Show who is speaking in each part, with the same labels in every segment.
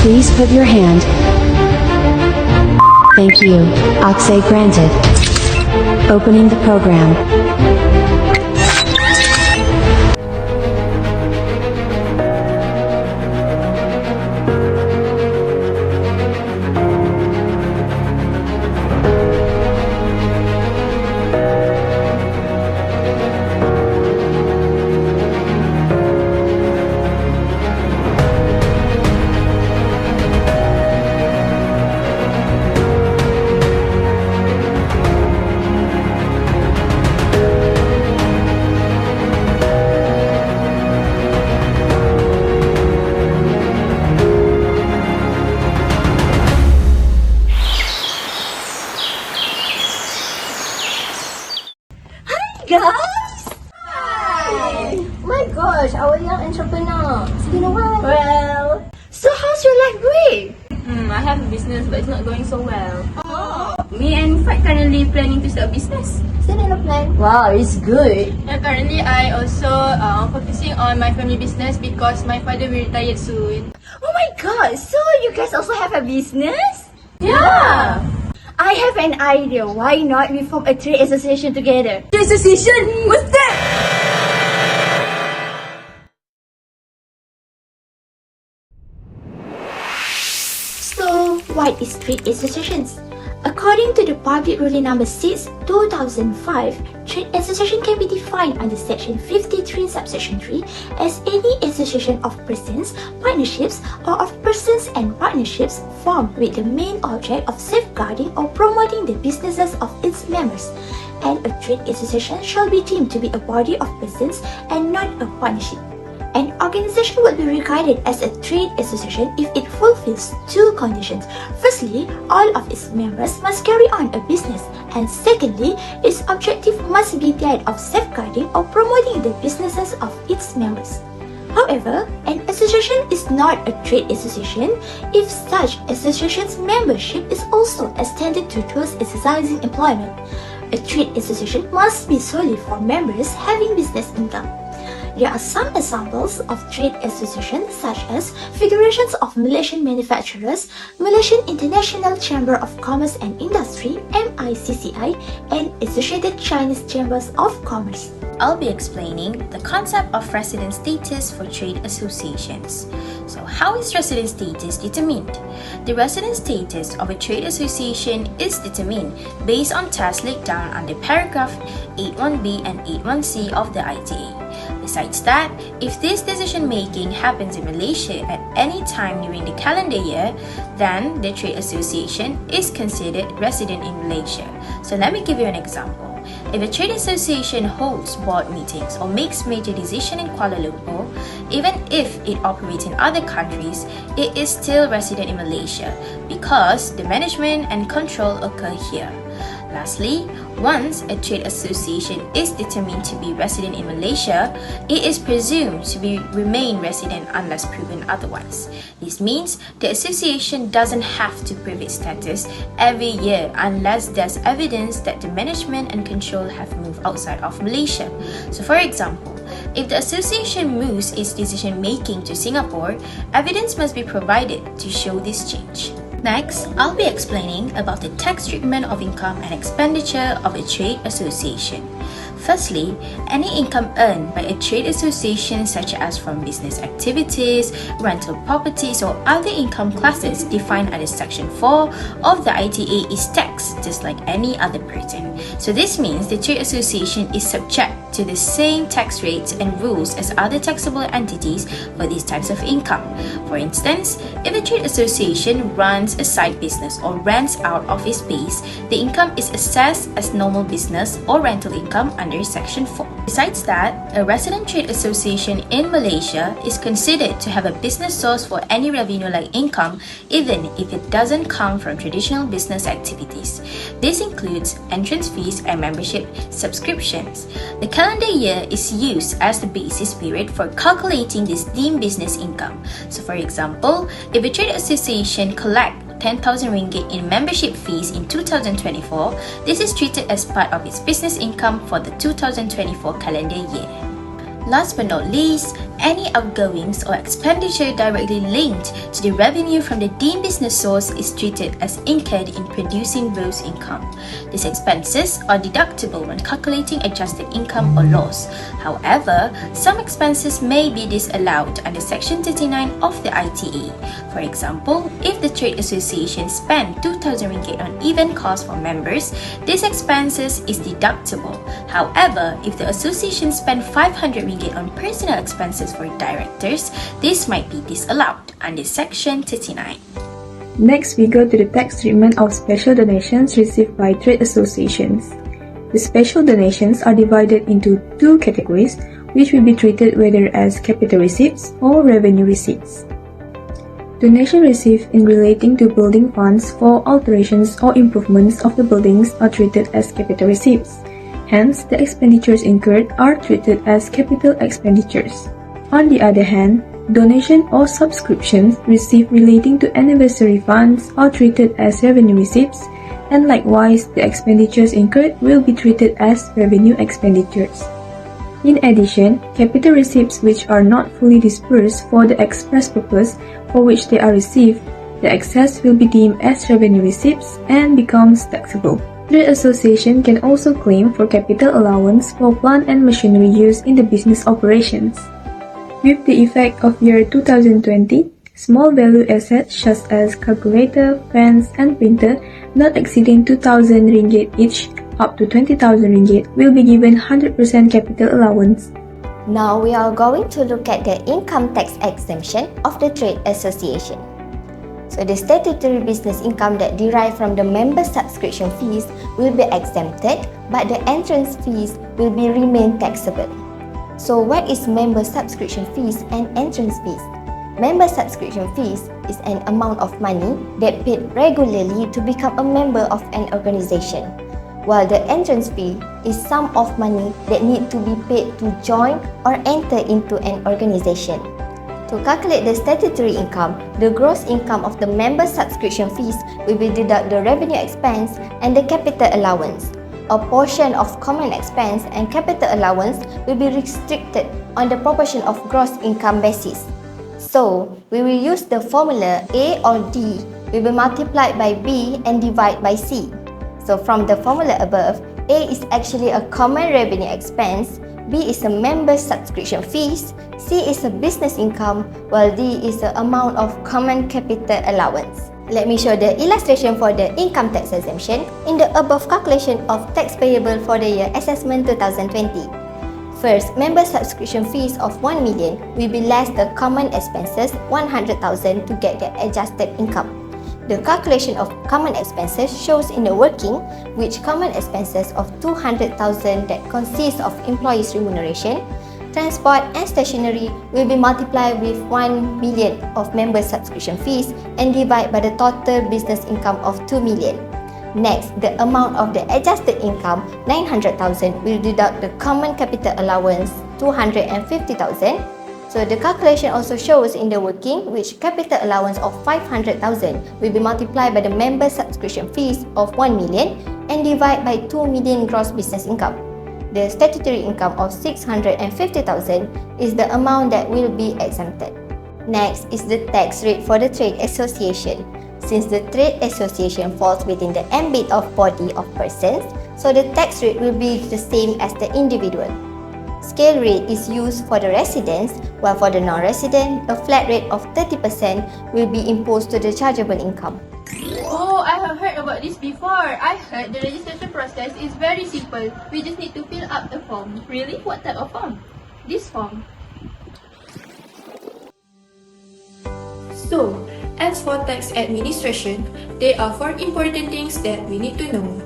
Speaker 1: Please put your hand. Thank you. Access granted. Opening the program.
Speaker 2: Guys! Hi! My gosh, our young entrepreneur. It's been a while.
Speaker 3: Well,
Speaker 2: So how's your life going?
Speaker 3: I have a business but it's not going so well. Me and Fred currently planning to start a business.
Speaker 2: Still in a plan? Wow, it's good.
Speaker 3: And currently I also focusing on my family business because my father will retire soon.
Speaker 2: Oh my god, so you guys also have a business?
Speaker 3: Yeah!
Speaker 2: I have an idea. Why not we form a trade association together?
Speaker 3: Trade association? What's that?
Speaker 4: So, what is trade associations? According to the Public Ruling Number 6, 2005, trade association can be defined under Section 53, Subsection 3 as any association of persons, partnerships, or of persons and partnerships formed with the main object of safeguarding or promoting the businesses of its members. And a trade association shall be deemed to be a body of persons and not a partnership. An organization will be regarded as a trade association if it fulfills two conditions. Firstly, all of its members must carry on a business, and secondly, its objective must be that of safeguarding or promoting the businesses of its members. However, an association is not a trade association if such association's membership is also extended to those exercising employment. A trade association must be solely for members having business income. There are some examples of trade associations such as Federations of Malaysian Manufacturers, Malaysian International Chamber of Commerce and Industry (MICCI), and Associated Chinese Chambers of Commerce.
Speaker 5: I'll be explaining the concept of resident status for trade associations. So, how is resident status determined? The resident status of a trade association is determined based on tests laid down under paragraph 81B and 81C of the ITA. Besides that, if this decision-making happens in Malaysia at any time during the calendar year, then the trade association is considered resident in Malaysia. So let me give you an example. If a trade association holds board meetings or makes major decisions in Kuala Lumpur, even if it operates in other countries, it is still resident in Malaysia because the management and control occur here. Lastly, once a trade association is determined to be resident in Malaysia, it is presumed to remain resident unless proven otherwise. This means the association doesn't have to prove its status every year unless there's evidence that the management and control have moved outside of Malaysia. So for example, if the association moves its decision-making to Singapore, evidence must be provided to show this change. Next, I'll be explaining about the tax treatment of income and expenditure of a trade association. Firstly, any income earned by a trade association such as from business activities, rental properties or other income classes defined under Section 4 of the ITA is taxed just like any other person. So this means the trade association is subject to the same tax rates and rules as other taxable entities for these types of income. For instance, if a trade association runs a side business or rents out of its space, the income is assessed as normal business or rental income under Section 4. Besides that, a resident trade association in Malaysia is considered to have a business source for any revenue like income even if it doesn't come from traditional business activities. This includes entrance fees and membership subscriptions. The calendar year is used as the basis period for calculating this deemed business income. So for example, if a trade association collects 10,000 ringgit in membership fees in 2024, this is treated as part of its business income for the 2024 calendar year. Last but not least, any outgoings or expenditure directly linked to the revenue from the deemed business source is treated as incurred in producing gross income. These expenses are deductible when calculating adjusted income or loss. However, some expenses may be disallowed under Section 39 of the ITE. For example, if the trade association spent 2,000 ringgit on event costs for members, this expenses is deductible. However, if the association spent 500 ringgit on personal expenses for directors, this might be disallowed under Section 39.
Speaker 6: Next, we go to the tax treatment of special donations received by trade associations. The special donations are divided into two categories, which will be treated whether as capital receipts or revenue receipts. Donation received in relating to building funds for alterations or improvements of the buildings are treated as capital receipts. Hence, the expenditures incurred are treated as capital expenditures. On the other hand, donation or subscriptions received relating to anniversary funds are treated as revenue receipts, and likewise, the expenditures incurred will be treated as revenue expenditures. In addition, capital receipts which are not fully disbursed for the express purpose for which they are received, the excess will be deemed as revenue receipts and becomes taxable. Trade association can also claim for capital allowance for plant and machinery used in the business operations. With the effect of year 2020, small value assets such as calculator, pens, and printer not exceeding 2,000 ringgit each up to 20,000 ringgit will be given 100% capital allowance.
Speaker 2: Now we are going to look at the income tax exemption of the trade association. So the statutory business income that derive from the member subscription fees will be exempted, but the entrance fees will be remain taxable. So what is member subscription fees and entrance fees? Member subscription fees is an amount of money that paid regularly to become a member of an organization, while the entrance fee is sum of money that need to be paid to join or enter into an organization. To calculate the statutory income, the gross income of the member subscription fees will be deduct the revenue expense and the capital allowance. A portion of common expense and capital allowance will be restricted on the proportion of gross income basis. So, we will use the formula A or D will be multiplied by B and divide by C. So from the formula above, A is actually a common revenue expense, B is a member subscription fees, C is a business income, while D is the amount of common capital allowance. Let me show the illustration for the income tax exemption in the above calculation of tax payable for the year assessment 2020. First, member subscription fees of 1 million will be less the common expenses 100,000 to get the adjusted income. The calculation of common expenses shows in the working which common expenses of 200,000 that consist of employees' remuneration, transport and stationery will be multiplied with 1 million of member subscription fees and divide by the total business income of 2 million. Next, the amount of the adjusted income 900,000 will deduct the common capital allowance 250,000. So the calculation also shows in the working which capital allowance of 500,000 will be multiplied by the member subscription fees of 1 million and divide by 2 million gross business income. The statutory income of 650,000 is the amount that will be exempted. Next is the tax rate for the trade association. Since the trade association falls within the ambit of body of persons, so the tax rate will be the same as the individual. Scale rate is used for the residents, while for the non-resident, a flat rate of 30% will be imposed to the chargeable income.
Speaker 3: Oh, I have heard about this before. I heard the registration process is very simple. We just need to fill up the form. Really? What type of form? This form.
Speaker 7: So, as for tax administration, there are 4 important things that we need to know.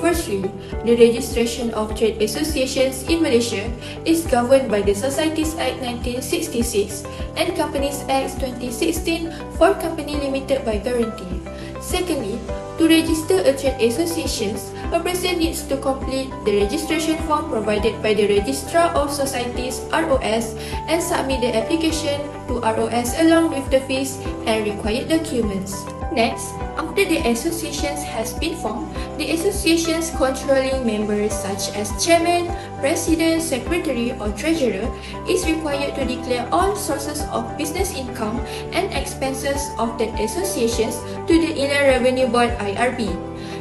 Speaker 7: Firstly, the registration of trade associations in Malaysia is governed by the Societies Act 1966 and Companies Act 2016 for company limited by guarantee. Secondly, to register a trade association, a person needs to complete the registration form provided by the Registrar of Societies (ROS) and submit the application to ROS along with the fees and required documents. Next, after the associations has been formed, the association's controlling members such as chairman, president, secretary or treasurer is required to declare all sources of business income and expenses of the associations to the Inland Revenue Board IRB.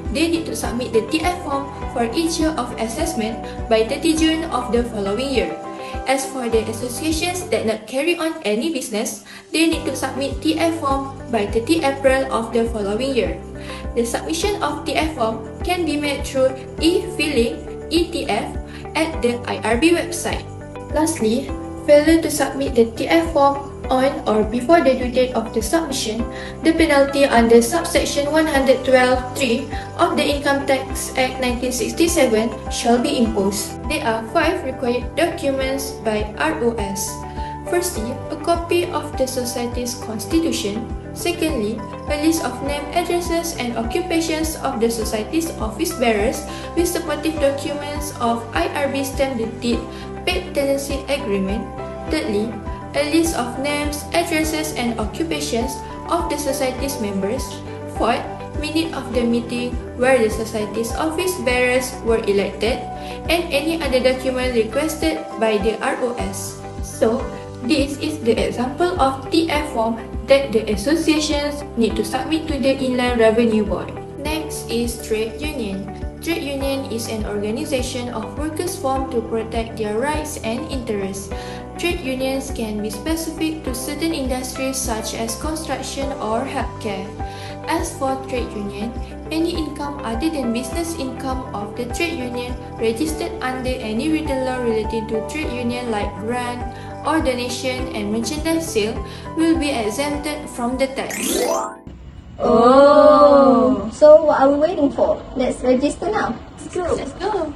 Speaker 7: They need to submit the TF form for each year of assessment by 30 June of the following year. As for the associations that not carry on any business, they need to submit TF form by 30 April of the following year. The submission of TF form can be made through e-filing (ETF) at the IRB website. Lastly, failure to submit the TF form on or before the due date of the submission, the penalty under subsection 112(3) of the Income Tax Act 1967 shall be imposed. There are 5 required documents by ROS. Firstly, a copy of the society's constitution. Secondly, a list of name, addresses and occupations of the society's office bearers with supportive documents of IRB stamp deed, paid tenancy agreement. Thirdly, a list of names, addresses and occupations of the society's members. Fourth, minute of the meeting where the society's office bearers were elected, and any other document requested by the ROS. So, this is the example of TF form that the associations need to submit to the Inland Revenue Board. Next is trade union. Trade union is an organization of workers formed to protect their rights and interests. Trade unions can be specific to certain industries such as construction or healthcare. As for trade union, any income other than business income of the trade union registered under any written law relating to trade union like grant or donation and merchandise sale will be exempted from the tax.
Speaker 2: Oh! So what are we waiting for? Let's register now.
Speaker 7: Let's go!